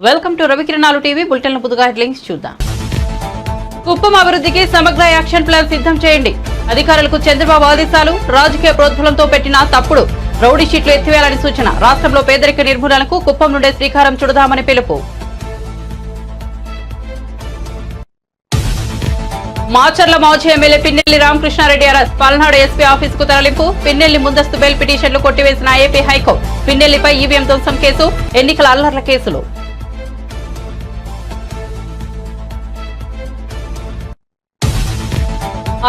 Welcome to రవికిరణాలు TV bulletin ముందుగా headlines చూద్దాం. కుప్పం అభివృద్ధికి సమగ్ర యాక్షన్ ప్లాన్ సిద్ధం చేయండి. అధికారులకు చంద్రబాబు ఆదేశాలు. రాజకీయ ప్రోద్బలంతో పెట్టిన తప్పుడు రౌడీ షీట్లు ఎత్తివేయాలని సూచన. రాష్ట్రంలో పేదరిక నిర్మూలనకు కుప్పం నుండే శ్రీకారం చుడదామని పిలుపు. మాచర్ల మాజీ MLA Pinnelli Ramakrishna Reddy arrest. Palnadu SP ఆఫీసుకు తరలింపు. పిన్నెల్లి ముందస్తు బెయిల్ పిటిషన్లు కొట్టివేసిన ఏపీ హైకోర్టు. పిన్నెల్లిపై ఈవీఎం ధ్వంసం కేసు, ఎన్నికల అల్లర్ల కేసులు.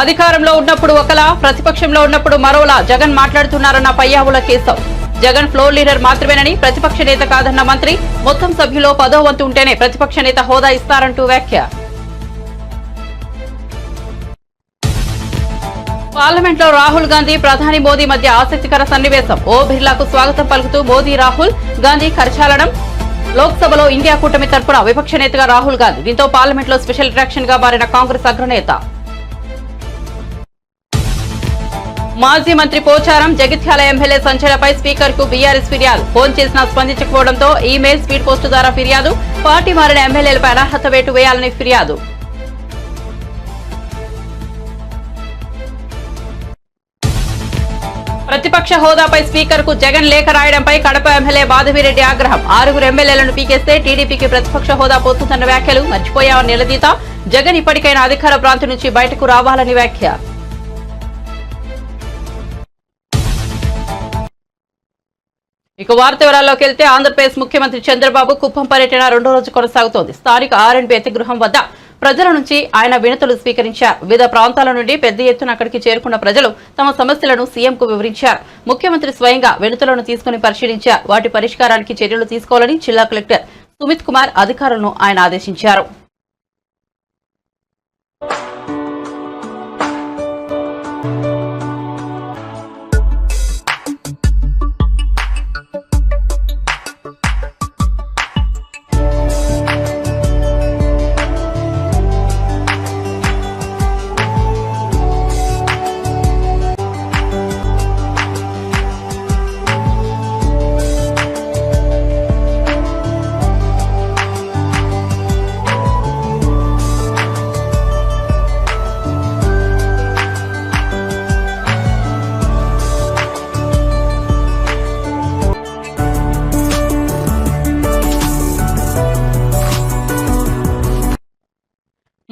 అధికారంలో ఉన్నప్పుడు ఒకలా, ప్రతిపక్షంలో ఉన్నప్పుడు మరోలా జగన్ మాట్లాడుతున్నారన్న పయ్యావుల కేశవ్. జగన్ ఫ్లోర్ లీడర్ మాత్రమేనని, ప్రతిపక్ష నేత కాదన్న మంత్రి. మొత్తం సభ్యులో 10వ వంతు ఉంటేనే ప్రతిపక్ష నేత హోదా ఇస్తారంటూ వ్యాఖ్య. పార్లమెంట్లో రాహుల్ గాంధీ, ప్రధాని మోదీ మధ్య ఆసక్తికర సన్నివేశం. ఓ బిర్లాకు స్వాగతం పలుకుతూ మోదీ, రాహుల్ గాంధీ కరచాలనం. లోక్సభలో ఇండియా కూటమి తరపున విపక్ష నేతగా రాహుల్ గాంధీ. దీంతో పార్లమెంట్లో స్పెషల్ అట్రాక్షన్ గా మారిన కాంగ్రెస్ అగ్రనేత. మాజీ మంత్రి పోచారం, జగిత్యాల ఎమ్మెల్యే సంచలపై స్పీకర్ కు బీఆర్ఎస్ ఫిర్యాదు. ఫోన్ చేసినా స్పందించకపోవడంతో ఈమెయిల్, స్పీడ్ పోస్టు ద్వారా ఫిర్యాదు. పార్టీ మారిన ఎమ్మెల్యేలపై అనర్హత వేటు వేయాలని ఫిర్యాదు. ప్రతిపక్ష హోదాపై స్పీకర్ కు జగన్ లేఖ రాయడంపై కడప ఎమ్మెల్యే బాధవిరెడ్డి ఆగ్రహం. 6 ఎమ్మెల్యేలను పీకేస్తే టీడీపీకి ప్రతిపక్ష హోదా పోతుందన్న వ్యాఖ్యలు మర్చిపోయామని నిలదీత. జగన్ ఇప్పటికైనా అధికార ప్రాంతం నుంచి బయటకు రావాలని వ్యాఖ్య. ఇక వార్త వివరాల్లోకి వెళ్తే, ఆంధ్రప్రదేశ్ ముఖ్యమంత్రి చంద్రబాబు కుప్పం పర్యటన 2వ రోజు కొనసాగుతోంది. స్థానిక ఆర్ఎండ్బి అతిగృహం వద్ద ప్రజల నుంచి ఆయన వినతులు స్వీకరించారు. వివిధ ప్రాంతాల నుండి పెద్ద ఎత్తున అక్కడికి చేరుకున్న ప్రజలు తమ సమస్యలను సీఎంకు వివరించారు. ముఖ్యమంత్రి స్వయంగా వినతులను తీసుకుని పరిశీలించారు. వాటి పరిష్కారానికి చర్యలు తీసుకోవాలని జిల్లా కలెక్టర్ సుమిత్ కుమార్ అధికారులను ఆయన ఆదేశించారు.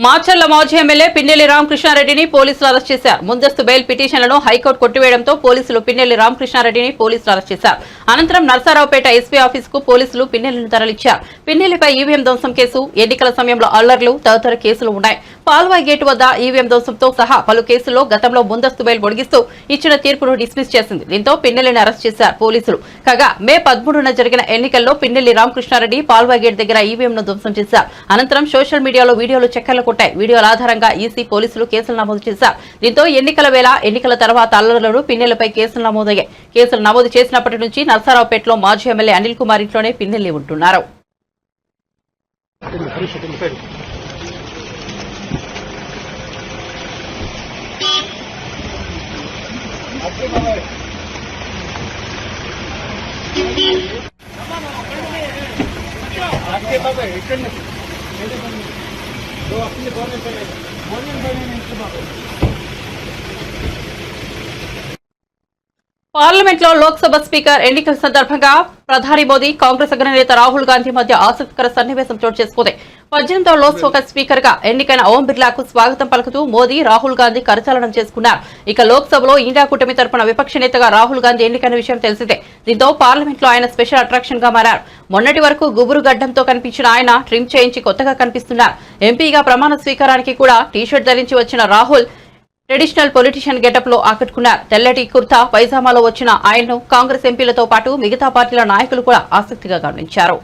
మాచర్ల మాజీ ఎమ్మెల్యే పిన్నెల్లి రామకృష్ణారెడ్డిని పోలీసులు అరెస్ట్ చేశారు. ముందస్తు బెయిల్ పిటిషన్లను హైకోర్టు కొట్టివేయడంతో పోలీసులు పిన్నెల్లి రామకృష్ణారెడ్డిని పోలీసులు అరెస్ట్ చేశారు. అనంతరం నర్సారావుపేట ఎస్పీ ఆఫీసుకు పోలీసులు పిన్నెల్లిని తరలించారు. పిన్నెల్లిపై ఈవీఎం ధ్వంసం కేసు, ఎన్నికల సమయంలో అల్లర్లు తదితర కేసులు ఉన్నాయి. పాల్వాయి గేటు వద్ద ఈవీఎం ధ్వంసంతో సహా పలు కేసుల్లో గతంలో ముందస్తు బెయిల్ పొడిగిస్తూ ఇచ్చిన తీర్పును డిస్మిస్ చేసింది. దీంతో పిన్నెల్లిని అరెస్ట్ చేశారు పోలీసులు. కాగా మే 13న జరిగిన ఎన్నికల్లో పిన్నెల్లి రామకృష్ణారెడ్డి పాల్వాయి గేట్ దగ్గర ఈవీఎంను ధ్వంసం చేశారు. అనంతరం సోషల్ మీడియాలో వీడియోలు చక్కర్లు కొట్టాయి. వీడియోల ఆధారంగా ఈసీ పోలీసులు కేసులు నమోదు చేశారు. దీంతో ఎన్నికల వేళ, ఎన్నికల తర్వాత అల్లర్లను పిన్నెల్లిపై కేసులు నమోదయ్యాయి. కేసులు నమోదు చేసినప్పటి నుంచి నర్సారావుపేటలో మాజీ ఎమ్మెల్యే అనిల్ కుమార్ ఇంట్లోనే పిన్నెల్లి ఉంటున్నారు. పార్లమెంట్లో లోక్సభ స్పీకర్ ఎన్నికల సందర్భంగా ప్రధాని మోదీ, కాంగ్రెస్ అగ్రనేత రాహుల్ గాంధీ మధ్య ఆసక్తికర సన్నివేశం చోటు చేసుకుంది. 18వ లోక్సభ స్పీకర్ గా ఎన్నికైన ఓం బిర్లాకు స్వాగతం పలుకుతూ మోదీ, రాహుల్ గాంధీ కరచాలనం చేసుకున్నారు. ఇక లోక్సభలో ఇండియా కూటమి తరపున విపక్ష నేతగా రాహుల్ గాంధీ ఎన్నికైన విషయం తెలిసిందే. దీంతో పార్లమెంట్లో ఆయన స్పెషల్ అట్రాక్షన్ గా మారారు. మొన్నటి వరకు గుబురు గడ్డంతో కనిపించిన ఆయన ట్రిమ్ చేయించి కొత్తగా కనిపిస్తున్నారు. ఎంపీగా ప్రమాణ స్వీకారానికి కూడా టీషర్ట్ ధరించి వచ్చిన రాహుల్ ట్రెడిషనల్ పొలిటీషియన్ గెటప్ లో ఆకట్టుకున్నారు. తెల్లటి కుర్తా పైజామాలో వచ్చిన ఆయన్ను కాంగ్రెస్ ఎంపీలతో పాటు మిగతా పార్టీల నాయకులు కూడా ఆసక్తిగా గమనించారు.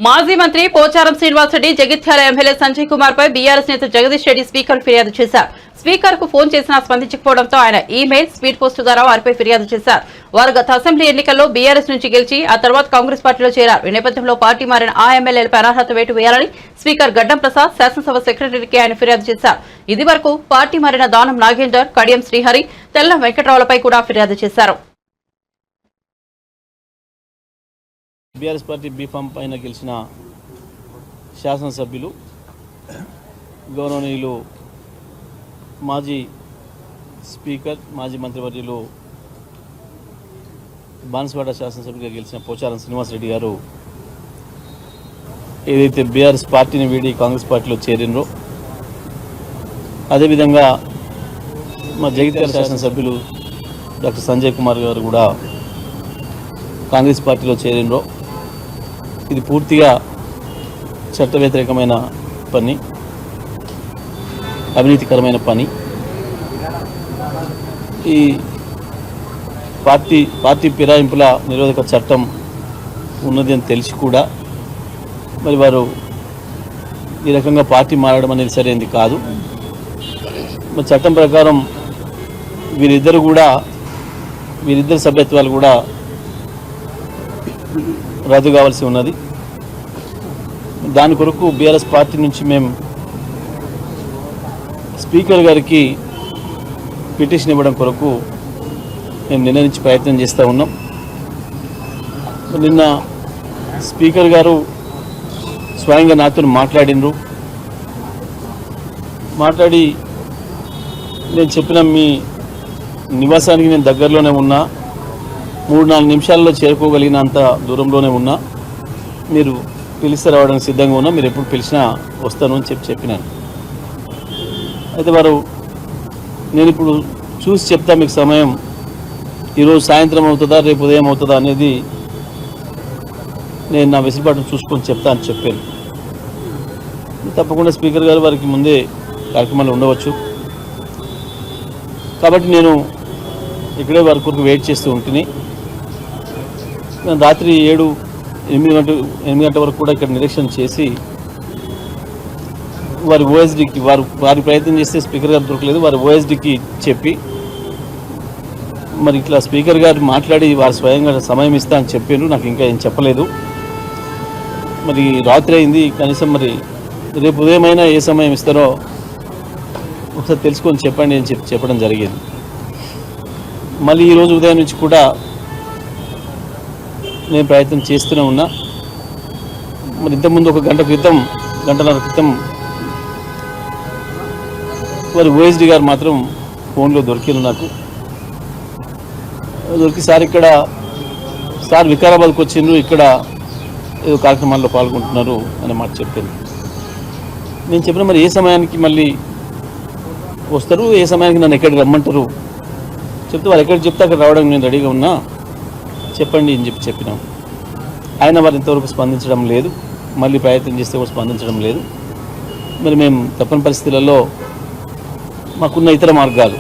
మాజీ మంత్రి పోచారం శ్రీనివాసరెడ్డి జగిత్యాల ఎమ్మెల్యే సంజయ్ కుమార్ పై బీఆర్ఎస్ నేత జగదీష్ రెడ్డి స్పీకర్ ఫిర్యాదు చేశారు. స్పీకర్ కు ఫోన్ చేసినా స్పందించకపోవడంతో ఆయన ఈమెయిల్, స్పీడ్ పోస్ట్ ద్వారా వారిపై ఫిర్యాదు చేశారు. వారు గత అసెంబ్లీ ఎన్నికల్లో బీఆర్ఎస్ నుంచి గెలిచి ఆ తర్వాత కాంగ్రెస్ పార్టీలో చేరారు. ఈ నేపథ్యంలో పార్టీ మారిన ఆ ఎమ్మెల్యేలపై అనర్హత వేటు వేయాలని స్పీకర్ గడ్డం ప్రసాద్ శాసనసభ సెక్రటరీకి ఆయన ఫిర్యాదు చేశారు. ఇది వరకు పార్టీ మారిన దానం నాగేందర్, కడియం శ్రీహరి, తెల్లం వెంకట్రావులపై కూడా ఫిర్యాదు చేశారు. బీఆర్ఎస్ పార్టీ బీఫామ్ పైన గెలిచిన శాసనసభ్యులు గౌరవనీయులు మాజీ స్పీకర్, మాజీ మంత్రివర్యులు బాన్స్వాడ శాసనసభ్యులుగా గెలిచిన పోచారం శ్రీనివాసరెడ్డి గారు ఏదైతే బీఆర్ఎస్ పార్టీని వీడి కాంగ్రెస్ పార్టీలో చేరినరో, అదేవిధంగా మా జగిత్యాల శాసనసభ్యులు డాక్టర్ సంజయ్ కుమార్ గారు కూడా కాంగ్రెస్ పార్టీలో చేరినరో, ఇది పూర్తిగా చట్ట వ్యతిరేకమైన పని, అవినీతికరమైన పని. ఈ పార్టీ ఫిరాయింపుల నిరోధక చట్టం ఉన్నది అని తెలిసి కూడా మరి వారు ఈ రకంగా పార్టీ మారడం అనేది సరైనది కాదు. మరి చట్టం ప్రకారం వీరిద్దరు సభ్యత్వాలు కూడా రద్దు కావాల్సి ఉన్నది. దాని కొరకు బీఆర్ఎస్ పార్టీ నుంచి మేము స్పీకర్ గారికి పిటిషన్ ఇవ్వడం కొరకు మేము నిన్న నుంచి ప్రయత్నం చేస్తూ ఉన్నాం. నిన్న స్పీకర్ గారు స్వయంగా నాతో మాట్లాడి నేను చెప్పిన మీ నివాసానికి నేను దగ్గరలోనే ఉన్నా, 3-4 నిమిషాల్లో చేరుకోగలిగినంత దూరంలోనే ఉన్నా, మీరు పిలిస్తే రావడానికి సిద్ధంగా ఉన్నా, మీరు ఎప్పుడు పిలిచినా వస్తాను అని చెప్పినాను. అయితే నేను ఇప్పుడు చూసి చెప్తా మీకు సమయం, ఈరోజు సాయంత్రం అవుతుందా రేపు ఉదయం అవుతుందా అనేది నేను నా వెసులుబాటును చూసుకొని చెప్తా అని చెప్పాను. తప్పకుండా స్పీకర్ గారు వారికి ముందే కార్యక్రమాలు ఉండవచ్చు కాబట్టి నేను ఇక్కడే వారి కొరకు వెయిట్ చేస్తూ ఉంటుంది. నేను రాత్రి 7-8 గంటల వరకు కూడా ఇక్కడ నిరీక్షణ చేసి వారి ఓఎస్డీకి వారి ప్రయత్నం చేస్తే స్పీకర్ గారు దొరకలేదు, వారి ఓఎస్డీకి చెప్పి మరి ఇట్లా స్పీకర్ గారు మాట్లాడి వారు స్వయంగా సమయం ఇస్తా అని చెప్పారు. నాకు ఇంకా ఏం చెప్పలేదు. మరి రాత్రి అయింది, కనీసం మరి రేపు ఉదయమైనా ఏ సమయం ఇస్తారో ఒకసారి తెలుసుకొని చెప్పండి అని చెప్పడం జరిగింది. మళ్ళీ ఈరోజు ఉదయం నుంచి కూడా నేను ప్రయత్నం చేస్తూనే ఉన్నా. మరి ఇంతకుముందు ఒక గంటన్నర క్రితం వారి ఓఎస్డీ గారు మాత్రం ఫోన్లో దొరికింది నాకు. దొరికి సార్ వికారాబాద్కి వచ్చిండ్రు, ఇక్కడ ఏదో కార్యక్రమాల్లో పాల్గొంటున్నారు అనే మాట చెప్పాను. నేను చెప్పిన మరి ఏ సమయానికి మళ్ళీ వస్తారు, ఏ సమయానికి నన్ను ఎక్కడికి రమ్మంటారు చెప్తే వారు ఎక్కడికి చెప్తే అక్కడ రావడానికి నేను రెడీగా ఉన్నా, చెప్పండి అని చెప్పినాం. ఆయన వారు ఇంతవరకు స్పందించడం లేదు, మళ్ళీ ప్రయత్నం చేస్తే కూడా స్పందించడం లేదు. మరి మేము తప్పని పరిస్థితులలో మాకున్న ఇతర మార్గాలు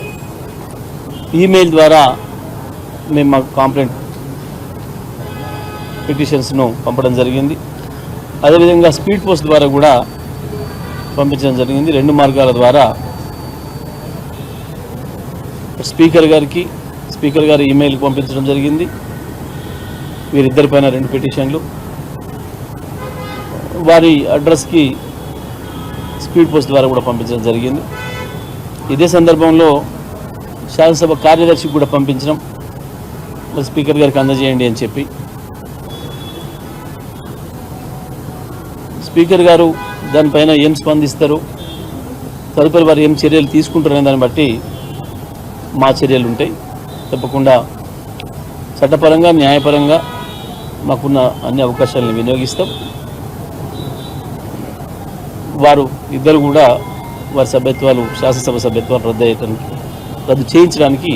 ఈమెయిల్ ద్వారా మేము మా కంప్లైంట్ పిటిషన్స్ను పంపడం జరిగింది. అదేవిధంగా స్పీడ్ పోస్ట్ ద్వారా కూడా పంపించడం జరిగింది. 2 మార్గాల ద్వారా స్పీకర్ గారి ఈమెయిల్కి పంపించడం జరిగింది. వీరిద్దరిపైన 2 పిటిషన్లు, వారి అడ్రస్కి స్పీడ్ పోస్ట్ ద్వారా కూడా పంపించడం జరిగింది. ఇదే సందర్భంలో శాసనసభ కార్యదర్శికి కూడా పంపించడం, మరి స్పీకర్ గారికి అందజేయండి అని చెప్పి. స్పీకర్ గారు దానిపైన ఏం స్పందిస్తారు, తదుపరి వారు ఏం చర్యలు తీసుకుంటారనే దాన్ని బట్టి మా చర్యలు ఉంటాయి. తప్పకుండా చట్టపరంగా న్యాయపరంగా మాకున్న అన్ని అవకాశాలను వినియోగిస్తాం. వారు ఇద్దరు కూడా వారి సభ్యత్వాలు, శాసనసభ సభ్యత్వాలు రద్దు చేయించడానికి.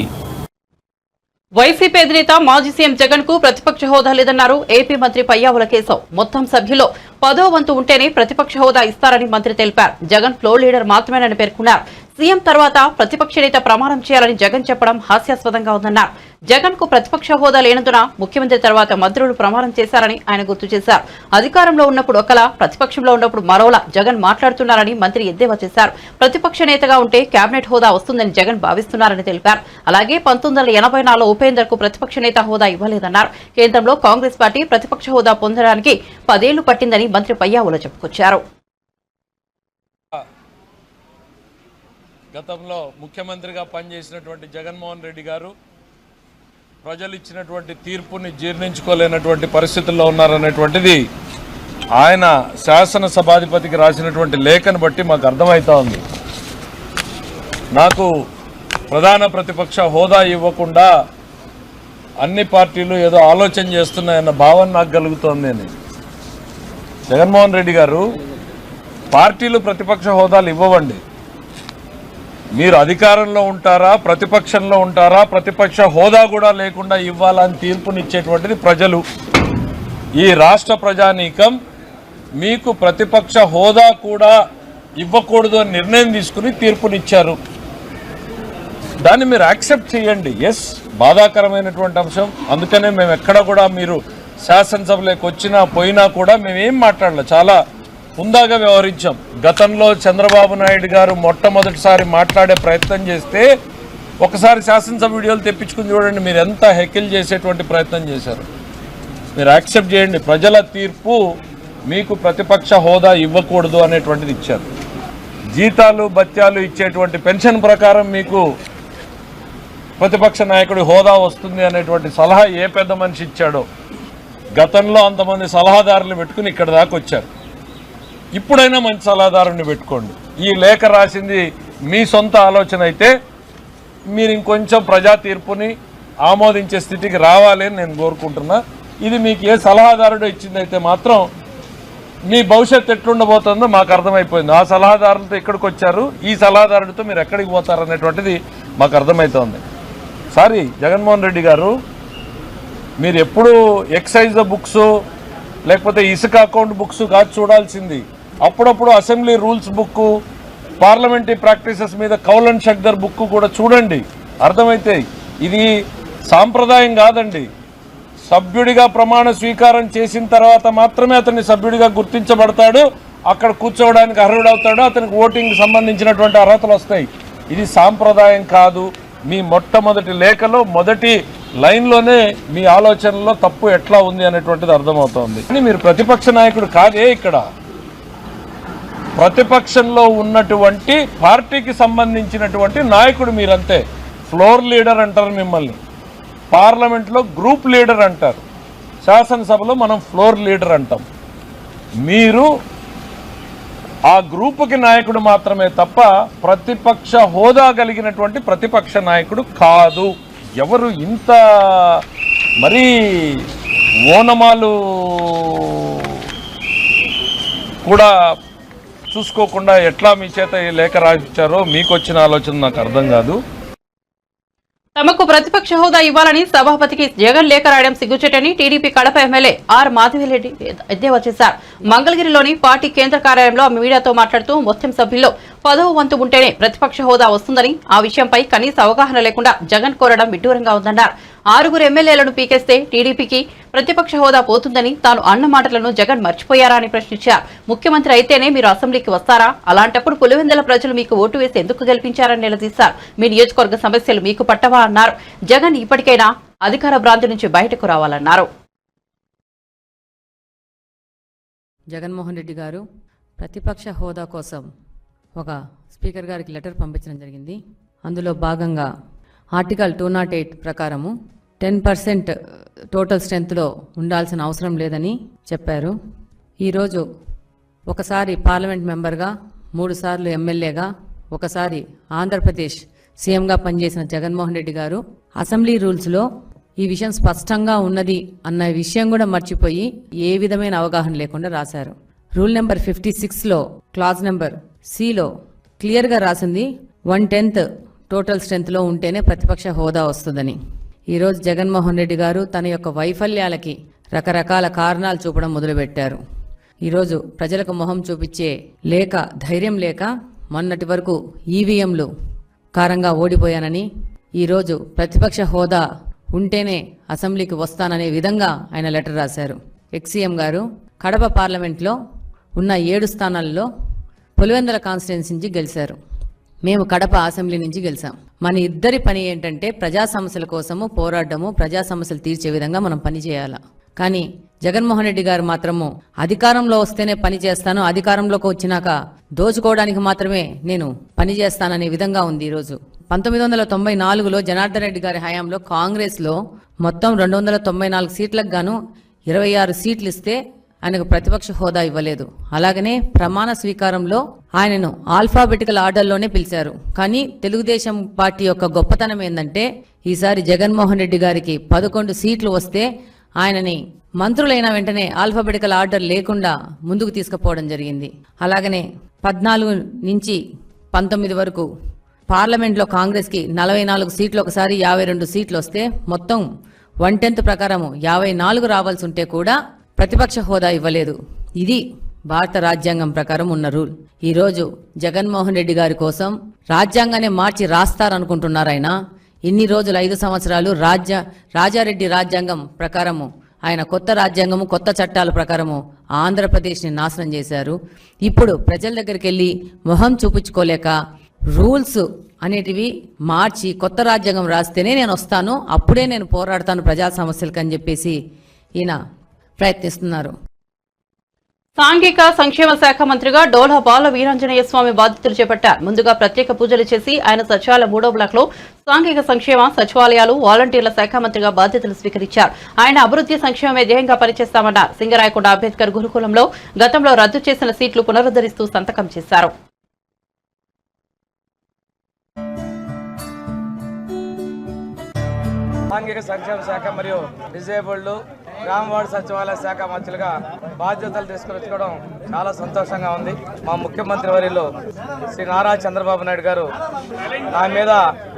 వైసీపీ అధినేత మాజీ సీఎం జగన్ కు ప్రతిపక్ష హోదా లేదన్నారు ఏపీ మంత్రి పయ్యావుల కేశవ్. మొత్తం సభ్యుల్లో 10వ వంతు ఉంటేనే ప్రతిపక్ష హోదా ఇస్తారని మంత్రి తెలిపారు. జగన్ ఫ్లోర్ లీడర్ మాత్రమేనని పేర్కొన్నారు. సీఎం తర్వాత ప్రతిపక్ష నేత ప్రమాణం చేయాలని జగన్ చెప్పడం హాస్యాస్పదంగా ఉందన్నారు. జగన్ కు ప్రతిపక్ష హోదా లేనందున ముఖ్యమంత్రి తర్వాత మంత్రులు ప్రమాణం చేశారని ఆయన గుర్తు చేశారు. అధికారంలో ఉన్నప్పుడు ఒకలా, ప్రతిపక్షంలో ఉన్నప్పుడు మరోలా జగన్ మాట్లాడుతున్నారని మంత్రి ఎద్దేవా చేశారు. ప్రతిపక్ష నేతగా ఉంటే కేబినెట్ హోదా వస్తుందని జగన్ భావిస్తున్నారని తెలిపారు. అలాగే 1984లో ఉపేందర్ కు ప్రతిపక్ష నేత హోదా ఇవ్వలేదన్నారు. కేంద్రంలో కాంగ్రెస్ పార్టీ ప్రతిపక్ష హోదా పొందడానికి 10 ఏళ్లు పట్టిందని మంత్రి పయ్యావుల చెప్పుకొచ్చారు. గతంలో ముఖ్యమంత్రిగా పనిచేసినటువంటి జగన్మోహన్ రెడ్డి గారు ప్రజలు ఇచ్చినటువంటి తీర్పుని జీర్ణించుకోలేనటువంటి పరిస్థితుల్లో ఉన్నారనేటువంటిది ఆయన శాసనసభాధిపతికి రాసినటువంటి లేఖను బట్టి మాకు అర్థమవుతా ఉంది. నాకు ప్రధాన ప్రతిపక్ష హోదా ఇవ్వకుండా అన్ని పార్టీలు ఏదో ఆలోచన చేస్తున్నాయన్న భావన నాకు కలుగుతోంది అని. జగన్మోహన్ రెడ్డి గారు, పార్టీలు ప్రతిపక్ష హోదాలు ఇవ్వవండి. మీరు అధికారంలో ఉంటారా, ప్రతిపక్షంలో ఉంటారా, ప్రతిపక్ష హోదా కూడా లేకుండా ఇవ్వాలని తీర్పునిచ్చేటువంటిది ప్రజలు. ఈ రాష్ట్ర ప్రజానీకం మీకు ప్రతిపక్ష హోదా కూడా ఇవ్వకూడదు అని నిర్ణయం తీసుకుని తీర్పునిచ్చారు. దాన్ని మీరు యాక్సెప్ట్ చేయండి. ఎస్, బాధాకరమైనటువంటి అంశం. అందుకనే మేము ఎక్కడ కూడా మీరు శాసనసభలోకి వచ్చినా పోయినా కూడా మేమేం మాట్లాడలే, చాలా హుందాగా వ్యవహరించాం. గతంలో చంద్రబాబు నాయుడు గారు మొట్టమొదటిసారి మాట్లాడే ప్రయత్నం చేస్తే ఒకసారి శాసనసభ వీడియోలు తెప్పించుకుని చూడండి, మీరు ఎంత హెకిల్ చేసేటువంటి ప్రయత్నం చేశారు. మీరు యాక్సెప్ట్ చేయండి. ప్రజల తీర్పు మీకు ప్రతిపక్ష హోదా ఇవ్వకూడదు అనేటువంటిది ఇచ్చారు. జీతాలు భత్యాలు ఇచ్చేటువంటి పెన్షన్ ప్రకారం మీకు ప్రతిపక్ష నాయకుడి హోదా వస్తుంది అనేటువంటి సలహా ఏ పెద్ద మనిషి ఇచ్చాడో, గతంలో అంతమంది సలహాదారులు పెట్టుకుని ఇక్కడ దాకా వచ్చారు. ఇప్పుడైనా మంచి సలహాదారుని పెట్టుకోండి. ఈ లేఖ రాసింది మీ సొంత ఆలోచన అయితే మీరు ఇంకొంచెం ప్రజా తీర్పుని ఆమోదించే స్థితికి రావాలి అని నేను కోరుకుంటున్నా. ఇది మీకు ఏ సలహాదారుడు ఇచ్చిందైతే మాత్రం మీ భవిష్యత్తు ఎట్లుండబోతుందో మాకు అర్థమైపోయింది. ఆ సలహాదారులతో ఇక్కడికి వచ్చారు, ఈ సలహాదారుడితో మీరు ఎక్కడికి పోతారనేటువంటిది మాకు అర్థమవుతోంది. సారీ జగన్మోహన్ రెడ్డి గారు, మీరు ఎప్పుడు ఎక్సైజ్ బుక్స్ లేకపోతే ఇసుక అకౌంట్ బుక్స్ కాదు చూడాల్సింది. అప్పుడప్పుడు assembly rules book, parliamentary practices మీద కౌలన్ షక్దర్ బుక్ కూడా చూడండి, అర్థమైతే. ఇది సాంప్రదాయం కాదండి. సభ్యుడిగా ప్రమాణ స్వీకారం చేసిన తర్వాత మాత్రమే అతన్ని సభ్యుడిగా గుర్తించబడతాడు, అక్కడ కూర్చోవడానికి అర్హుడవుతాడు, అతనికి ఓటింగ్ సంబంధించినటువంటి అర్హతలు వస్తాయి. ఇది సాంప్రదాయం కాదు. మీ మొట్టమొదటి లేఖలో మొదటి లైన్లోనే మీ ఆలోచనలో తప్పు ఎట్లా ఉంది అనేటువంటిది అర్థమవుతోంది. కానీ మీరు ప్రతిపక్ష నాయకుడు కాదే. ఇక్కడ ప్రతిపక్షంలో ఉన్నటువంటి పార్టీకి సంబంధించినటువంటి నాయకుడు మీరంతే. ఫ్లోర్ లీడర్ అంటారు మిమ్మల్ని, పార్లమెంట్లో గ్రూప్ లీడర్ అంటారు, శాసనసభలో మనం ఫ్లోర్ లీడర్ అంటాం. మీరు ఆ గ్రూపుకి నాయకుడు మాత్రమే తప్ప ప్రతిపక్ష హోదా కలిగినటువంటి ప్రతిపక్ష నాయకుడు కాదు. ఎవరు ఇంత మరీ ఓనమాలు కూడా చూసుకోకుండా ఎట్లా మీ చేత ఈ లేఖ రాయించారో మీకు వచ్చిన ఆలోచన నాకు అర్థం కాదు. తమకు ప్రతిపక్ష హోదా ఇవ్వాలని సభాపతికి జగన్ లేఖ రాయడం సిగ్గుచేటని టీడీపీ కడప ఎమ్మెల్యే ఆర్ మాధవిరెడ్డి ఎద్దేవా చేశారు. మంగళగిరిలోని పార్టీ కేంద్ర కార్యాలయంలో మీడియాతో మాట్లాడుతూ మొత్తం సభ్యుల్లో 10వ వంతు ఉంటేనే ప్రతిపక్ష హోదా వస్తుందని, ఆ విషయంపై కనీస అవగాహన లేకుండా జగన్ కోరడం విడ్డూరంగా ఉందన్నారు. 6 ఎమ్మెల్యేలను పీకేస్తే టీడీపీకి ప్రతిపక్ష హోదా పోతుందని తాను అన్న మాటలను జగన్ మర్చిపోయారా అని ప్రశ్నించారు. ముఖ్యమంత్రి అయితేనే మీరు అసెంబ్లీకి వస్తారా? అలాంటప్పుడు పులివెందుల ప్రజలు మీకు ఓటు వేసి ఎందుకు గెలిపించారని నిలదీశారు. మీ నియోజకవర్గ సమస్యలు మీకు పట్టవా అన్నారు. జగన్ ఇప్పటికైనా అధికార భ్రాంతి నుంచి బయటకు రావాలన్నారు. జగన్మోహన్ రెడ్డి గారు ప్రతిపక్ష హోదా కోసం ఒక స్పీకర్ గారికి లెటర్ పంపించడం జరిగింది. అందులో భాగంగా ఆర్టికల్ 208 ప్రకారము 10% టోటల్ స్ట్రెంత్లో ఉండాల్సిన అవసరం లేదని చెప్పారు. ఈరోజు ఒకసారి పార్లమెంట్ మెంబర్గా, 3 సార్లు ఎమ్మెల్యేగా, ఒకసారి ఆంధ్రప్రదేశ్ సీఎంగా పనిచేసిన జగన్మోహన్ రెడ్డి గారు అసెంబ్లీ రూల్స్లో ఈ విషయం స్పష్టంగా ఉన్నది అన్న విషయం కూడా మర్చిపోయి ఏ విధమైన అవగాహన లేకుండా రాశారు. రూల్ నెంబర్ 56లో క్లాజ్ నెంబర్ సిలో క్లియర్గా రాసింది 1/10 టోటల్ స్ట్రెంత్లో ఉంటేనే ప్రతిపక్ష హోదా వస్తుందని. ఈరోజు జగన్మోహన్ రెడ్డి గారు తన యొక్క వైఫల్యాలకి రకరకాల కారణాలు చూపడం మొదలుపెట్టారు. ఈరోజు ప్రజలకు మొహం చూపించే లేక ధైర్యం లేక మొన్నటి వరకు ఈవీఎంలు కారంగా ఓడిపోయానని ఈరోజు ప్రతిపక్ష హోదా ఉంటేనే అసెంబ్లీకి వస్తాననే విధంగా ఆయన లెటర్ రాశారు. ఎక్సీఎం గారు కడప పార్లమెంట్లో ఉన్న 7 స్థానాల్లో పులివెందుల కాన్స్టిట్యున్సీ నుంచి గెలిచారు. మేము కడప అసెంబ్లీ నుంచి గెలిచాం. మన ఇద్దరి పని ఏంటంటే ప్రజా సమస్యల కోసము పోరాడము, ప్రజా సమస్యలు తీర్చే విధంగా మనం పని చేయాలి. కానీ జగన్మోహన్ రెడ్డి గారు మాత్రము అధికారంలో వస్తేనే పని చేస్తాను, అధికారంలోకి వచ్చినాక దోచుకోవడానికి మాత్రమే నేను పని చేస్తాననే విధంగా ఉంది. ఈరోజు 1994లో జనార్దన్ రెడ్డి గారి హయాంలో కాంగ్రెస్లో మొత్తం 294 సీట్లకు గాను 26 సీట్లు ఇస్తే ఆయనకు ప్రతిపక్ష హోదా ఇవ్వలేదు. అలాగనే ప్రమాణ స్వీకారంలో ఆయనను ఆల్ఫాబెటికల్ ఆర్డర్లోనే పిలిచారు. కానీ తెలుగుదేశం పార్టీ యొక్క గొప్పతనం ఏంటంటే ఈసారి జగన్మోహన్ రెడ్డి గారికి 11 సీట్లు వస్తే ఆయనని మంత్రులైన వెంటనే ఆల్ఫాబెటికల్ ఆర్డర్ లేకుండా ముందుకు తీసుకుపోవడం జరిగింది. అలాగనే 14 నుంచి 19 వరకు పార్లమెంట్లో కాంగ్రెస్కి 44 సీట్లు, ఒకసారి 52 సీట్లు వస్తే మొత్తం 1/10 ప్రకారం 54 రావాల్సి ఉంటే కూడా ప్రతిపక్ష హోదా ఇవ్వలేదు. ఇది భారత రాజ్యాంగం ప్రకారం ఉన్న రూల్. ఈరోజు జగన్మోహన్ రెడ్డి గారి కోసం రాజ్యాంగాన్ని మార్చి రాస్తారనుకుంటున్నారు. ఆయన ఇన్ని రోజులు 5 సంవత్సరాలు రాజారెడ్డి రాజ్యాంగం ప్రకారము ఆయన కొత్త రాజ్యాంగము, కొత్త చట్టాల ప్రకారము ఆంధ్రప్రదేశ్ని నాశనం చేశారు. ఇప్పుడు ప్రజల దగ్గరికి వెళ్ళి మొహం చూపించుకోలేక రూల్స్ అనేటివి మార్చి కొత్త రాజ్యాంగం రాస్తేనే నేను వస్తాను, అప్పుడే నేను పోరాడతాను ప్రజా సమస్యలకు అని చెప్పేసి ఈయన ప్రయత్నిస్తున్నారు. సాంఘిక సంక్షేమ శాఖ మంత్రిగా డోలా బాల వీరాంజనేయ స్వామి బాధ్యతలు చేపట్టారు. ముందుగా ప్రత్యేక పూజలు చేసి ఆయన సచివాలయ 3వ బ్లాక్ లో సాంఘిక సంక్షేమ సచివాలయాలు వాలంటీర్ల శాఖ మంత్రిగా బాధ్యతలు స్వీకరించారు. ఆయన అభివృద్ధి సంక్షేమమే ధ్యేయంగా పనిచేస్తామన్నారు. సింగరాయకొండ అంబేద్కర్ గురుకులంలో గతంలో రద్దు చేసిన సీట్లు పునరుద్ధరిస్తూ సంతకం చేశారు. సాంఘిక సంక్షేమ శాఖ మరియు డిజేబుల్డ్ గ్రామ వార్డు సచివాలయ శాఖ మంత్రులుగా బాధ్యతలు తీసుకుని చాలా సంతోషంగా ఉంది. మా ముఖ్యమంత్రి వర్యులు శ్రీ నారా చంద్రబాబు నాయుడు గారు నా మీద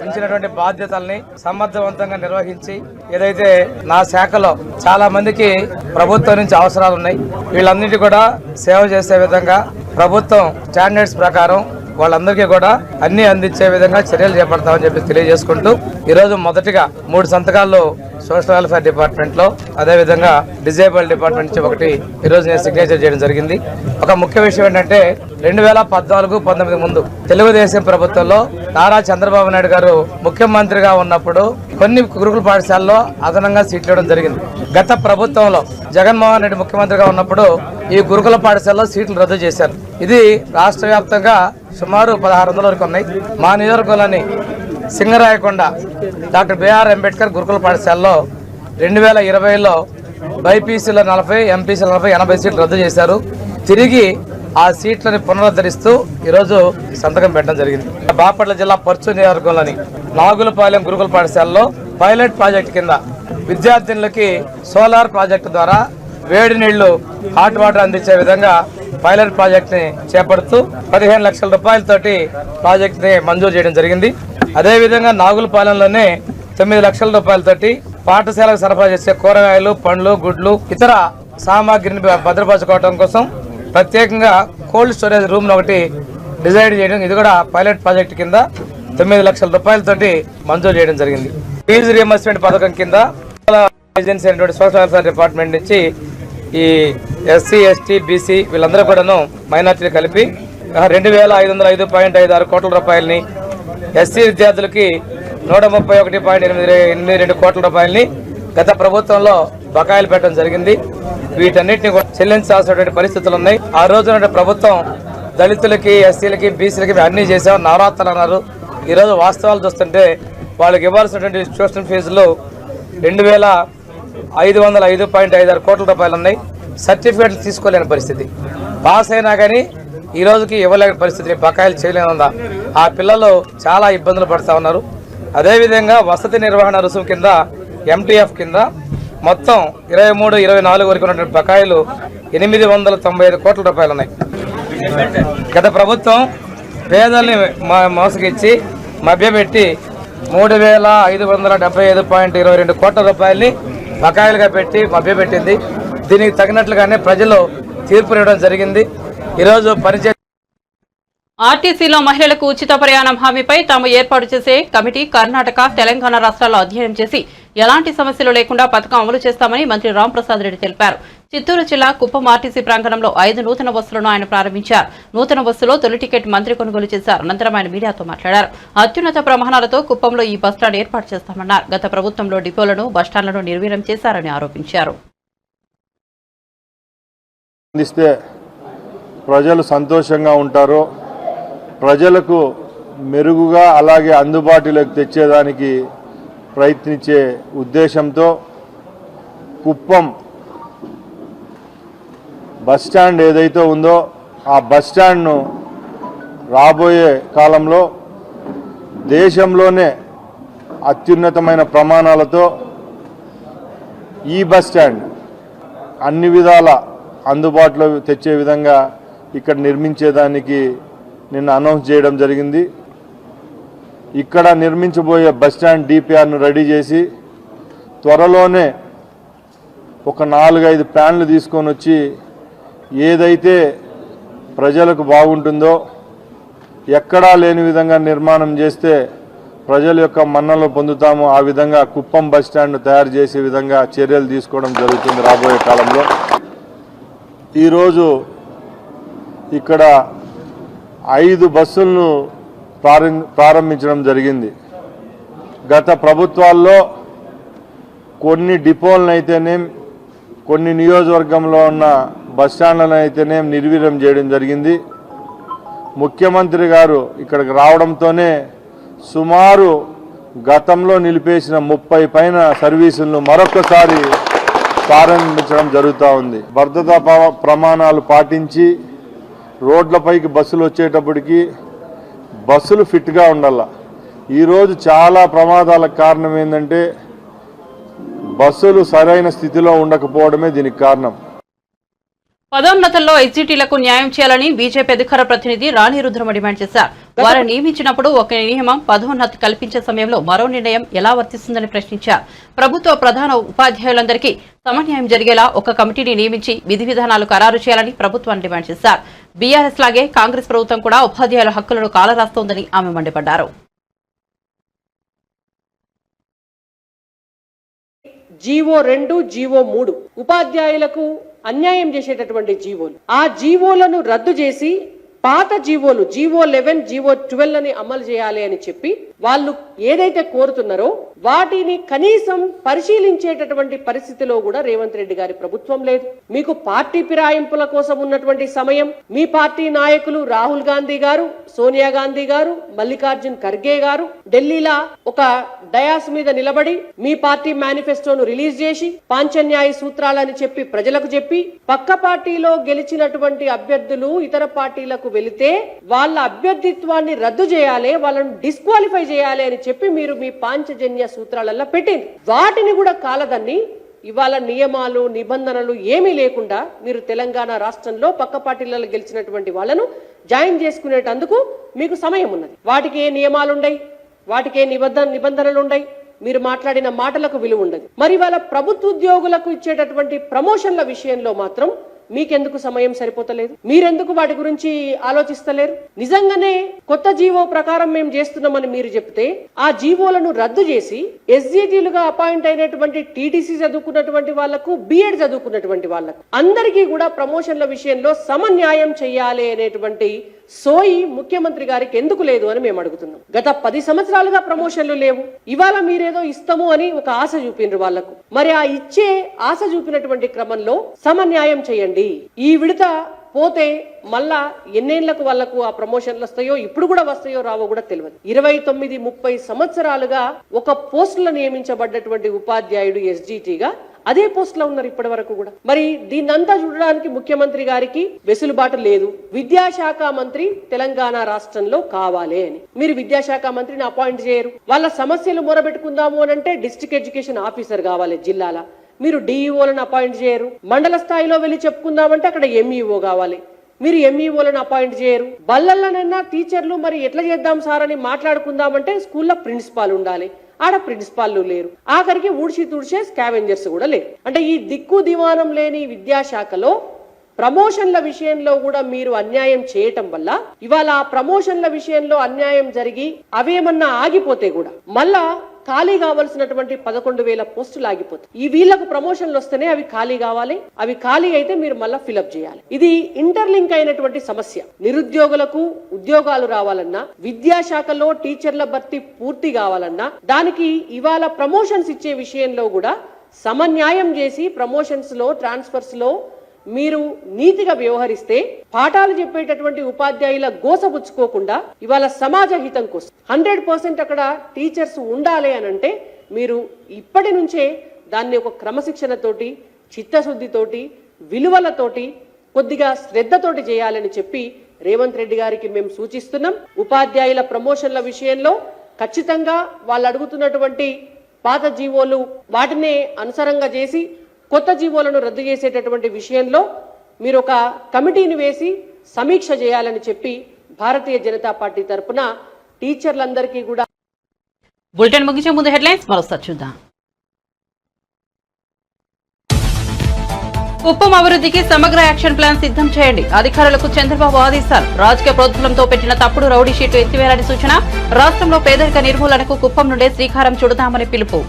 ఉంచినటువంటి బాధ్యతల్ని సమర్థవంతంగా నిర్వహించి ఏదైతే నా శాఖలో చాలా మందికి ప్రభుత్వం నుంచి అవసరాలు ఉన్నాయి, వీళ్ళందరికీ కూడా సేవ చేసే విధంగా ప్రభుత్వం స్టాండర్డ్స్ ప్రకారం వాళ్ళందరికీ కూడా అన్ని అందించే విధంగా చర్యలు చేపడతామని చెప్పి తెలియజేసుకుంటూ ఈరోజు మొదటిగా 3 సంతకాలు సోషల్ వెల్ఫేర్ డిపార్ట్మెంట్ లో, అదేవిధంగా డిజేబుల్డ్ డిపార్ట్మెంట్ నుంచి ఒకటి ఈరోజు నేను సిగ్నేచర్ చేయడం జరిగింది. ఒక ముఖ్య విషయం ఏంటంటే 2014-19 ముందు తెలుగుదేశం ప్రభుత్వంలో నారా చంద్రబాబు నాయుడు గారు ముఖ్యమంత్రిగా ఉన్నప్పుడు కొన్ని గురుకుల పాఠశాలలో అదనంగా సీట్లు ఇవ్వడం జరిగింది. గత ప్రభుత్వంలో జగన్మోహన్ రెడ్డి ముఖ్యమంత్రిగా ఉన్నప్పుడు ఈ గురుకుల పాఠశాలలో సీట్లు రద్దు చేశారు. ఇది రాష్ట్ర వ్యాప్తంగా సుమారు 1600 వరకు ఉన్నాయి. మా నియోజకవర్గంలోని సింగరాయకొండ డాక్టర్ బిఆర్ అంబేద్కర్ గురుకుల పాఠశాలలో 2020లో బైపీసీలో 40, ఎంపీసీలో 40, 80 సీట్లు రద్దు చేశారు. తిరిగి ఆ సీట్లని పునరుద్ధరిస్తూ ఈరోజు సంతకం పెట్టడం జరిగింది. బాపట్ల జిల్లా పర్చూరు నియోజకవర్గంలోని నాగులపాలెం గురుకుల పాఠశాలలో పైలట్ ప్రాజెక్టు కింద విద్యార్థినులకి సోలార్ ప్రాజెక్టు ద్వారా వేడి నీళ్లు, హాట్ వాటర్ అందించే విధంగా పైలట్ ప్రాజెక్ట్ ని చేపడుతూ 15 లక్షల రూపాయలతోటి ప్రాజెక్ట్ ని మంజూరు చేయడం జరిగింది. అదేవిధంగా నాగులపాలెంలోనే 9 లక్షల రూపాయలతోటి పాఠశాలకు సరఫరా చేసే కూరగాయలు, పండ్లు, గుడ్లు, ఇతర సామాగ్రిని భద్రపరచుకోవడం కోసం ప్రత్యేకంగా కోల్డ్ స్టోరేజ్ రూమ్ ఒకటి డిజైన్ చేయడం, ఇది కూడా పైలట్ ప్రాజెక్ట్ కింద 9 లక్షల రూపాయలతోటి మంజూరు చేయడం జరిగింది. ఫీజు రియంబర్స్మెంట్ పథకం కింద ఏజెన్సీ అయినటువంటి సోషల్ వెల్ఫేర్ డిపార్ట్మెంట్ నుంచి ఈ ఎస్సీ, ఎస్టీ, బీసీ వీళ్ళందరూ కూడాను మైనార్టీలు కలిపి 2505.56 కోట్ల రూపాయలని, ఎస్సీ విద్యార్థులకి 131.82 కోట్ల రూపాయలని గత ప్రభుత్వంలో బకాయిలు పెట్టడం జరిగింది. వీటన్నిటిని చెల్లించాల్సినటువంటి పరిస్థితులు ఉన్నాయి. ఆ రోజున ప్రభుత్వం దళితులకి, ఎస్సీలకి, బీసీలకి అన్నీ చేసాం, నవరాత్రులు అన్నారు. ఈరోజు వాస్తవాలు చూస్తుంటే వాళ్ళకి ఇవ్వాల్సినటువంటి ట్యూషన్ ఫీజులు 2505.56 కోట్ల రూపాయలు ఉన్నాయి. సర్టిఫికేట్లు తీసుకోలేని పరిస్థితి, పాస్ అయినా కానీ ఈ రోజుకి ఇవ్వలేని పరిస్థితి, బకాయిలు చేయలేనుందా. ఆ పిల్లలు చాలా ఇబ్బందులు పడుతూ ఉన్నారు. అదేవిధంగా వసతి నిర్వహణ రుసుము కింద ఎంటీఎఫ్ కింద మొత్తం 23-24 వరకు ఉన్నటువంటి బకాయిలు 895 కోట్ల రూపాయలు ఉన్నాయి. గత ప్రభుత్వం పేదల్ని మోసగిచ్చి మభ్యపెట్టి 3575.22 కోట్ల రూపాయలని బకాయిలుగా పెట్టి మభ్యపెట్టింది. దీనికి తగినట్లుగానే ప్రజలు తీర్పునివ్వడం జరిగింది. ఈరోజు ఆర్టీసీలో మహిళలకు ఉచిత ప్రయాణం హామీపై తాము ఏర్పాటు చేసే కమిటీ కర్ణాటక, తెలంగాణ రాష్ట్రాల్లో అధ్యయనం చేసి ఎలాంటి సమస్యలు లేకుండా పథకం అమలు చేస్తామని మంత్రి రాంప్రసాద్ రెడ్డి తెలిపారు. చిత్తూరు జిల్లా కుప్పం ఆర్టీసీ ప్రాంగణంలో 5 నూతన బస్సులను ఆయన ప్రారంభించారు. నూతన బస్సులో తొలి టికెట్ మంత్రి కొనుగోలు చేశారు. అనంతరం ఆయన మీడియాతో మాట్లాడారు. అత్యున్నత ప్రమాణాలతో కుప్పంలో ఈ బస్టాండ్ ఏర్పాటు చేస్తామన్నారు. గత ప్రభుత్వంలో డిపోలను, బస్టాండ్లను నిర్వీర్యం చేశారని ఆరోపించారు. ప్రజలు సంతోషంగా ఉంటారో, ప్రజలకు మెరుగుగా అలాగే అందుబాటులోకి తెచ్చేదానికి ప్రయత్నించే ఉద్దేశంతో కుప్పం బస్టాండ్ ఏదైతే ఉందో ఆ బస్టాండ్ను రాబోయే కాలంలో దేశంలోనే అత్యున్నతమైన ప్రమాణాలతో ఈ బస్టాండ్ అన్ని విధాల అందుబాటులో తెచ్చే విధంగా ఇక్కడ నిర్మించేదానికి నిన్న అనౌన్స్ చేయడం జరిగింది. ఇక్కడ నిర్మించబోయే బస్టాండ్ డిపిఆర్ను రెడీ చేసి త్వరలోనే ఒక 4-5 ప్లాన్లు తీసుకొని వచ్చి ఏదైతే ప్రజలకు బాగుంటుందో, ఎక్కడా లేని విధంగా నిర్మాణం చేస్తే ప్రజల యొక్క మన్ననలు పొందుతామో ఆ విధంగా కుప్పం బస్టాండ్ తయారు చేసే విధంగా చర్యలు తీసుకోవడం జరుగుతుంది రాబోయే కాలంలో. ఈరోజు ఇక్కడ 5 బస్సులను ప్రారంభించడం జరిగింది. గత ప్రభుత్వాల్లో కొన్ని డిపోలను అయితేనేం, కొన్ని నియోజకవర్గంలో ఉన్న బస్టాండ్లను అయితేనేం నిర్వీర్యం చేయడం జరిగింది. ముఖ్యమంత్రి గారు ఇక్కడికి రావడంతోనే సుమారు గతంలో నిలిపేసిన 30 పైన సర్వీసులను మరొకసారి ప్రారంభించడం జరుగుతూ ఉంది. భద్రతా ప్రమాణాలు పాటించి రోడ్లపైకి బస్సులు వచ్చేటప్పటికి బస్సులు ఫిట్గా ఉండాల. ఈరోజు చాలా ప్రమాదాలకు కారణం ఏంటంటే బస్సులు సరైన స్థితిలో ఉండకపోవడమే దీనికి కారణం. పదోన్నతుల్లో ఎస్జీటీలకు న్యాయం చేయాలని బీజేపీ అధికార ప్రతినిధి రాణి రుద్రమ డిమాండ్ చేశారు. వారు నియమించినప్పుడు ఒక నియమం పదోన్నతి కల్పించే సమయంలో మరో నిర్ణయం ఎలా వర్తిస్తుందని ప్రశ్నించారు. ప్రభుత్వ ప్రధాన ఉపాధ్యాయులందరికీ సమన్యాయం జరిగేలా ఒక కమిటీని నియమించి విధి విధానాలు ఖరారు చేయాలని ప్రభుత్వాన్ని డిమాండ్ చేశారు. బీఆర్ఎస్ లాగే కాంగ్రెస్ ప్రభుత్వం కూడా ఉపాధ్యాయుల హక్కులను కాలరాస్తోందని ఆమె మండిపడ్డారు. జీవో 2, జీవో 3 ఉపాధ్యాయులకు అన్యాయం చేసేటటువంటి జీవోలు. ఆ జీవోలను రద్దు చేసి పాత జీవోలు జీవో 11, జీవో 12 అని అమలు చేయాలి అని చెప్పి వాళ్ళు ఏదైతే కోరుతున్నారో వాటిని కనీసం పరిశీలించేటటువంటి పరిస్థితిలో కూడా రేవంత్ రెడ్డి గారి ప్రభుత్వం లేదు. మీకు పార్టీ ఫిరాయింపుల కోసం ఉన్నటువంటి సమయం, మీ పార్టీ నాయకులు రాహుల్ గాంధీ గారు, సోనియా గాంధీ గారు, మల్లికార్జున్ ఖర్గే గారు ఢిల్లీలో ఒక డయాస్ మీద నిలబడి మీ పార్టీ మేనిఫెస్టోను రిలీజ్ చేసి పాంచన్యాయ సూత్రాలని చెప్పి ప్రజలకు చెప్పి పక్క పార్టీలో గెలిచినటువంటి అభ్యర్థులు ఇతర పార్టీలకు వెళితే వాళ్ళ అభ్యర్థిత్వాన్ని రద్దు చేయాలి, వాళ్ళను డిస్క్వాలిఫై చేయాలి అని చెప్పి మీరు మీ పాంచజన్య సూత్రాలలో పెట్టింది. వాటిని కూడా కాలదన్ని ఇవాళ నియమాలు నిబంధనలు ఏమీ లేకుండా మీరు తెలంగాణ రాష్ట్రంలో పక్క పార్టీలలో గెలిచినటువంటి వాళ్ళను జాయిన్ చేసుకునేటందుకు మీకు సమయం ఉన్నది. వాటికి ఏ నియమాలు ఉండయి, వాటికి ఏ నిబంధనలు ఉండయి, మీరు మాట్లాడిన మాటలకు విలువ ఉండదు. మరి వాళ్ళ ప్రభుత్వ ఉద్యోగులకు ఇచ్చేటటువంటి ప్రమోషన్ల విషయంలో మాత్రం మీకెందుకు సమయం సరిపోతలేదు? మీరెందుకు వాటి గురించి ఆలోచిస్తలేరు? నిజంగానే కొత్త జీవో ప్రకారం మేము చేస్తున్నామని మీరు చెప్తే ఆ జీవోలను రద్దు చేసి ఎస్జీటీలుగా అపాయింట్ అయినటువంటి టీటీసీ చదువుకున్నటువంటి వాళ్లకు, బిఎడ్ చదువుకున్నటువంటి వాళ్లకు అందరికీ కూడా ప్రమోషన్ల విషయంలో సమన్యాయం చేయాలి అనేటువంటి సోయి ముఖ్యమంత్రి గారికి ఎందుకు లేదు అని మేము అడుగుతున్నాం. గత 10 సంవత్సరాలుగా ప్రమోషన్లు లేవు. ఇవాళ మీరేదో ఇస్తాము అని ఒక ఆశ చూపినరు వాళ్లకు. మరి ఆ ఇచ్చే ఆశ చూపినటువంటి క్రమంలో సమన్యాయం చేయండి. ఈ విడత పోతే మళ్ళా ఎన్నేళ్లకు వాళ్లకు ఆ ప్రమోషన్లు వస్తాయో, ఇప్పుడు కూడా వస్తాయో రావో కూడా తెలియదు. 29-30 సంవత్సరాలుగా ఒక పోస్టులో నియమించబడ్డటువంటి ఉపాధ్యాయుడు ఎస్జీటీగా అదే పోస్ట్ లో ఉన్నారు ఇప్పటి వరకు కూడా. మరి దీన్నంతా చూడడానికి ముఖ్యమంత్రి గారికి వెసులుబాటు లేదు. విద్యాశాఖ మంత్రి తెలంగాణ రాష్ట్రంలో కావాలి అని మీరు విద్యాశాఖ మంత్రిని అపాయింట్ చేయరు. వాళ్ళ సమస్యలు మొరబెట్టుకుందాము అని అంటే డిస్ట్రిక్ట్ ఎడ్యుకేషన్ ఆఫీసర్ కావాలి జిల్లాల. మీరు డిఈఓలను అపాయింట్ చేయరు. మండల స్థాయిలో వెళ్ళి చెప్పుకుందామంటే అక్కడ ఎంఈఓ కావాలి. మీరు ఎంఈఓలను అపాయింట్ చేయరు. బల్లలనైనా టీచర్లు మరి ఎట్లా చేద్దాం సార్ అని మాట్లాడుకుందామంటే స్కూల్లో ప్రిన్సిపాల్ ఉండాలి. ఆడ ప్రిన్సిపాల్లు లేరు. ఆఖరికి ఊడ్చి తుడిచే స్కావెంజర్స్ కూడా లేరు. అంటే ఈ దిక్కు దివానం లేని విద్యాశాఖలో ప్రమోషన్ల విషయంలో కూడా మీరు అన్యాయం చేయటం వల్ల ఇవాళ ఆ ప్రమోషన్ల విషయంలో అన్యాయం జరిగి అవేమన్నా ఆగిపోతే కూడా మళ్ళా ఖాళీ కావాల్సినటువంటి 11,000 పోస్టులు ఆగిపోతాయి. ఈ వీళ్లకు ప్రమోషన్లు వస్తేనే అవి ఖాళీ కావాలి. అవి ఖాళీ అయితే మీరు మళ్ళా ఫిలప్ చేయాలి. ఇది ఇంటర్లింక్ అయినటువంటి సమస్య. నిరుద్యోగులకు ఉద్యోగాలు రావాలన్నా, విద్యాశాఖలో టీచర్ల భర్తీ పూర్తి కావాలన్నా, దానికి ఇవాళ ప్రమోషన్స్ ఇచ్చే విషయంలో కూడా సమన్యాయం చేసి ప్రమోషన్స్ లో, ట్రాన్స్ఫర్స్ లో మీరు నీతిగా వ్యవహరిస్తే పాఠాలు చెప్పేటటువంటి ఉపాధ్యాయుల గోసపుచ్చుకోకుండా ఇవాళ సమాజ హితం కోసం 100% అక్కడ టీచర్స్ ఉండాలి అని అంటే మీరు ఇప్పటి నుంచే దాన్ని ఒక క్రమశిక్షణతోటి, చిత్తశుద్ధితోటి, విలువలతోటి, కొద్దిగా శ్రద్ధతోటి చేయాలని చెప్పి రేవంత్ రెడ్డి గారికి మేము సూచిస్తున్నాం. ఉపాధ్యాయుల ప్రమోషన్ల విషయంలో ఖచ్చితంగా వాళ్ళు అడుగుతున్నటువంటి పాత జీవోలు వాటినే అనుసరంగా చేసి కొత్త జీవోలను రద్దు చేసేటటువంటి విషయంలో మీరు ఒక కమిటీని వేసి సమీక్ష చేయాలని చెప్పి భారతీయ జనతా పార్టీ తరఫున టీచర్లందరికీ కూడా. బులెటిన్ ముగించే ముందు హెడ్లైన్స్ మరోసారి చూద్దాం. కుప్పం అభివృద్ధికి సమగ్ర యాక్షన్ ప్లాన్ సిద్ధం చేయండి. అధికారులకు చంద్రబాబు ఆదేశాలు. రాజకీయ ప్రోద్బలంతో పెట్టిన తప్పుడు రౌడీ షీటు ఎత్తివేయాలని సూచన. రాష్ట్రంలో పేదరిక నిర్మూలనకు కుప్పం నుండే శ్రీకారం చుడదామని పిలుపు.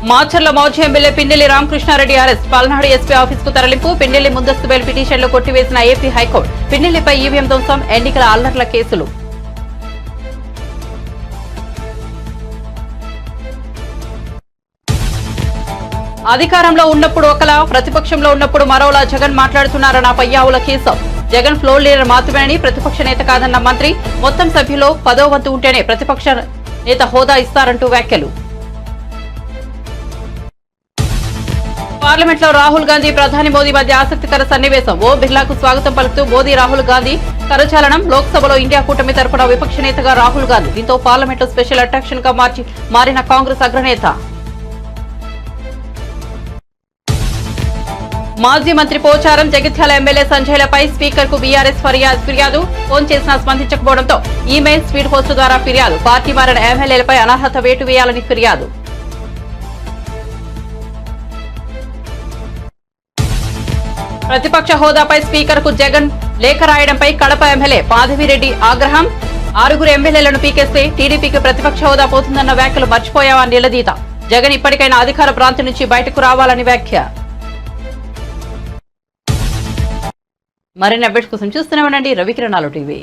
మాచర్ల మాజీ MLA Pinnelli Ramakrishna Reddy arrest. Palnadu SP office కు తరలింపు. పిన్నెల్లి ముందస్తు బెయిల్ పిటిషన్లు కొట్టివేసిన ఏపీ హైకోర్టు. పిన్నెల్లిపై ఈవీఎం ధ్వంసం, ఎన్నికల అల్లర్ల కేసులు. అధికారంలో ఉన్నప్పుడు ఒకలా, ప్రతిపక్షంలో ఉన్నప్పుడు మరోలా జగన్ మాట్లాడుతున్నారన్న పయ్యావుల కేశవ్. జగన్ ఫ్లోర్ లీడర్ మాత్రమేనని, ప్రతిపక్ష నేత కాదన్న మంత్రి. మొత్తం సభ్యులో 10వ వంతు ఉంటేనే ప్రతిపక్ష నేత హోదా ఇస్తారంటూ వ్యాఖ్యలు. పార్లమెంట్ లో రాహుల్ గాంధీ, ప్రధాని మోదీ మధ్య ఆసక్తికర సన్నివేశం. ఓం బిర్లాకు స్వాగతం పలుకుతూ మోదీ, రాహుల్ గాంధీ కరచాలనం. లోక్సభలో ఇండియా కూటమి తరపున విపక్ష నేతగా రాహుల్ గాంధీ. దీంతో పార్లమెంట్ లో స్పెషల్ అట్రాక్షన్ గా మారిన కాంగ్రెస్ అగ్రనేత. మాజీ మంత్రి పోచారం, జగిత్యాల ఎమ్మెల్యే సంజయ్లపై స్పీకర్ కు బీఆర్ఎస్ ఫిర్యాదు. ఫోన్ చేసినా స్పందించకపోవడంతో ఈమెయిల్, స్పీడ్ పోస్టు ద్వారా ఫిర్యాదు. పార్టీ మారిన ఎమ్మెల్యేలపై అనర్హత వేటు వేయాలని ఫిర్యాదు. ప్రతిపక్ష హోదాపై స్పీకర్ కు జగన్ లేఖ రాయడంపై కడప ఎమ్మెల్యే మాధవిరెడ్డి ఆగ్రహం. 6 ఎమ్మెల్యేలను పీకేస్తే టీడీపీకి ప్రతిపక్ష హోదా పోతుందన్న వ్యాఖ్యలు మర్చిపోయావా నిలదీత. జగన్ ఇప్పటికైనా అధికార ప్రాంతం నుంచి బయటకు రావాలని వ్యాఖ్య. మరిన్ని అప్డేట్స్ కోసం చూస్తూనే ఉండండి రవికిరణాలు టీవీ.